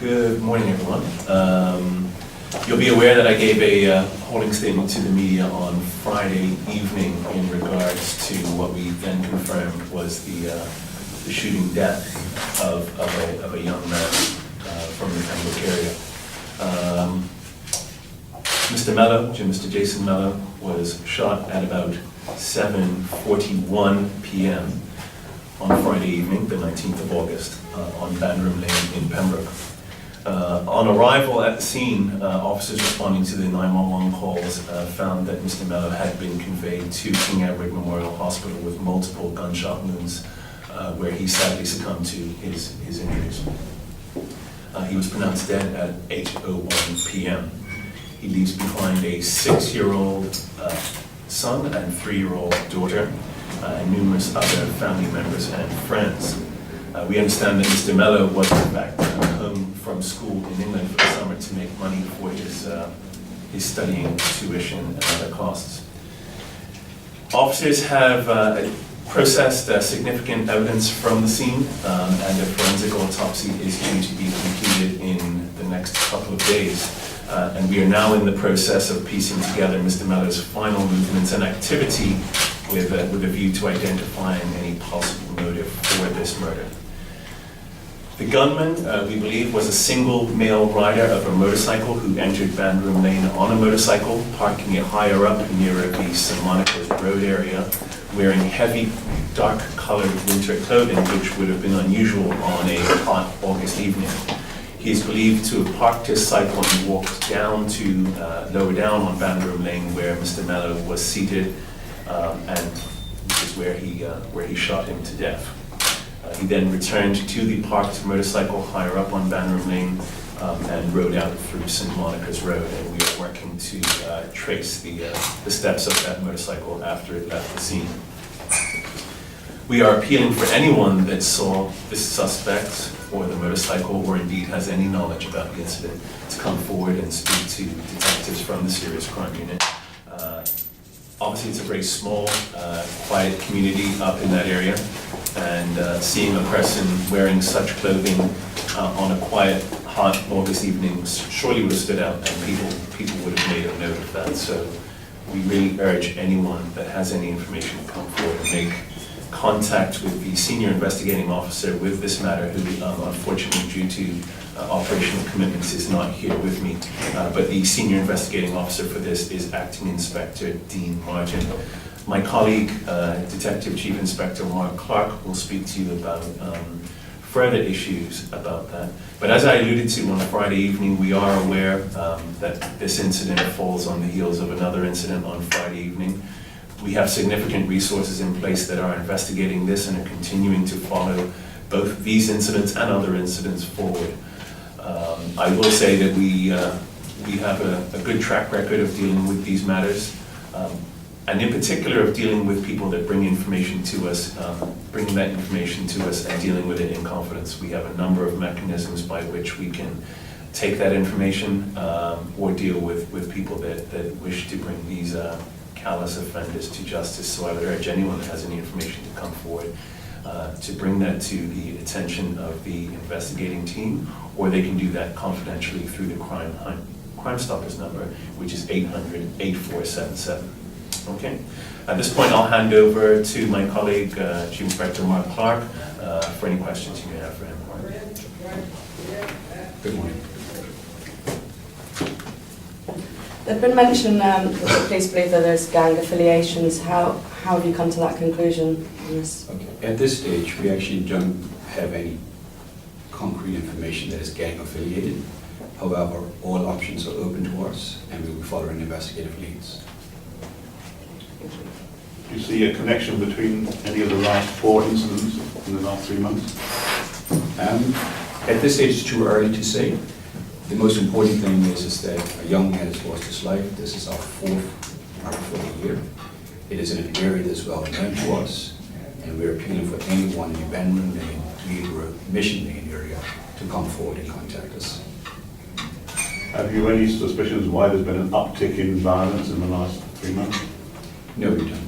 Good morning, everyone. You'll be aware that I gave a holding statement to the media on Friday evening in regards to what we then confirmed was the shooting death of a young man from the Pembroke area. Mr. Mello, Mr. Jason Mello, was shot at about 7:41 p.m. on Friday evening, the 19th of August, on Bandroom Lane in Pembroke. On arrival at the scene, officers responding to the 911 calls found that Mr. Mello had been conveyed to King Edward Memorial Hospital with multiple gunshot wounds, where he sadly succumbed to his injuries. He was pronounced dead at 8:01 p.m. He leaves behind a 6-year-old son and 3-year-old daughter, and numerous other family members and friends. We understand that Mr. Mello was in fact home from school in England for the summer to make money for his studying tuition and other costs. Officers have processed significant evidence from the scene, and a forensic autopsy is due to be completed in the next couple of days. And we are now in the process of piecing together Mr. Mello's final movements and activity with a view to identifying any possible motive for this murder. The gunman, we believe, was a single male rider of a motorcycle who entered Bandroom Lane on a motorcycle, parking it higher up nearer the St. Monica's Road area, wearing heavy, dark-colored winter clothing, which would have been unusual on a hot August evening. He is believed to have parked his cycle and walked down to lower down on Bandroom Lane, where Mr. Mello was seated, and which is where he shot him to death. He then returned to the parked motorcycle higher up on Bandroom Lane and rode out through St. Monica's Road, and we are working to trace the steps of that motorcycle after it left the scene. We are appealing for anyone that saw this suspect or the motorcycle, or indeed has any knowledge about the incident, to come forward and speak to detectives from the Serious Crime Unit. Obviously, it's a very small, quiet community up in that area, and seeing a person wearing such clothing on a quiet, hot August evening surely would have stood out, and people would have made a note of that. So we really urge anyone that has any information to come forward and make contact with the senior investigating officer with this matter, who unfortunately, due to operational commitments, is not here with me. But the senior investigating officer for this is Acting Inspector Dean Martin. My colleague, Detective Chief Inspector Mark Clark, will speak to you about further issues about that. But as I alluded to on Friday evening, we are aware that this incident falls on the heels of another incident on Friday evening. We have significant resources in place that are investigating this and are continuing to follow both these incidents and other incidents forward. I will say that we have a good track record of dealing with these matters, and in particular of dealing with people that bring information to us, bringing that information to us and dealing with it in confidence. We have a number of mechanisms by which we can take that information or deal with people that wish to bring these callous offenders to justice. So I would urge anyone that has any information to come forward to bring that to the attention of the investigating team, or they can do that confidentially through the Crime Stoppers number, which is 800-8477. Okay. At this point, I'll hand over to my colleague, Chief Inspector Mark Clark, for any questions you may have for him. Good morning. There's been mention that the police believe that there's gang affiliations. How have you come to that conclusion on this? Okay. At this stage, we actually don't have any concrete information that is gang affiliated. However, all options are open to us, and we will follow investigative leads. Do you see a connection between any of the last 4 incidents in the last 3 months? At this stage, it's too early to say. The most important thing is that a young man has lost his life. This is our 4th murder for the year. It is in an area that's well known to us, and we're appealing for anyone in the Bandroom Lane, Leader, Mission Lane area to come forward and contact us. Have you any suspicions why there's been an uptick in violence in the last 3 months? No, we don't.